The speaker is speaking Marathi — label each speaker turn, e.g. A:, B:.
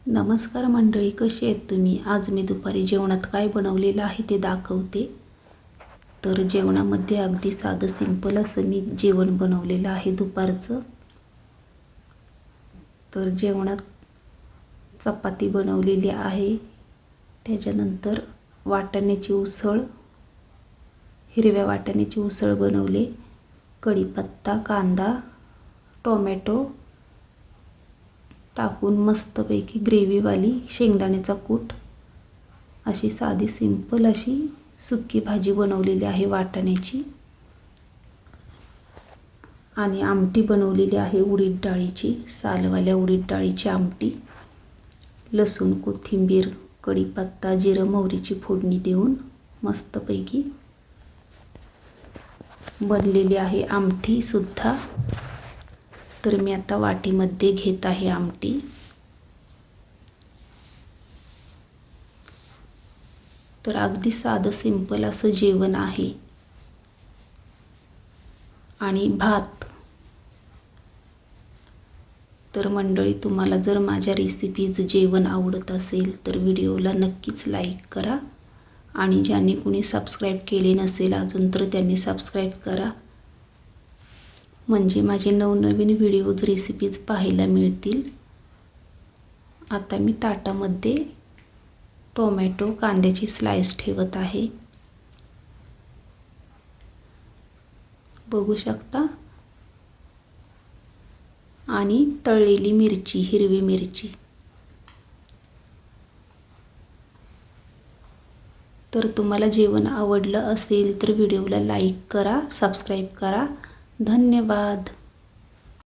A: नमस्कार मंडळी, कशी आहेत तुम्ही? आज मी दुपारी जेवणात काय बनवलेलं आहे ते दाखवते. तर जेवणामध्ये अगदी साधं सिंपल असं मी जेवण बनवलेलं आहे दुपारचं. तर जेवणात चपाती बनवलेली आहे, त्याच्यानंतर वाटाण्याची उसळ, हिरव्या वाटाण्याची उसळ बनवले, कढीपत्ता, कांदा, टोमॅटो टाकून मस्तपैकी ग्रेव्हीवाली शेंगदाण्याचा कूट, अशी साधी सिंपल अशी सुकी भाजी बनवलेली आहे वाटाण्याची. आणि आमटी बनवलेली आहे उडीद डाळीची, सालवाल्या उडीद डाळीची आमटी. लसूण, कोथिंबीर, कढीपत्ता, जिरं, मोहरीची फोडणी देऊन मस्तपैकी बनलेली आहे आमटी सुद्धा. तर मी आता वाटीमध्ये घेत आहे आमटी. तर अगदी साधं सिंपल असं जेवण आहे. आणि भात. तर मंडळी, तुम्हाला जर माझ्या रेसिपीज जेवण आवडत असेल तर व्हिडिओला नक्कीच लाईक करा. आणि ज्यांनी कुणी सबस्क्राईब केले नसेल अजून तर त्यांनी सबस्क्राईब करा, म्हणजे माझे नवनवीन व्हिडिओज रेसिपीज पाहायला मिळतील. आता मी ताटामध्ये टोमॅटो, कांद्याची स्लाइस ठेवत आहे. बघू शकता. आणि तळलेली मिरची, हिरवी मिरची. तर तुम्हाला जेवण आवडलं असेल तर व्हिडिओला लाईक करा, सबस्क्राईब करा. धन्यवाद.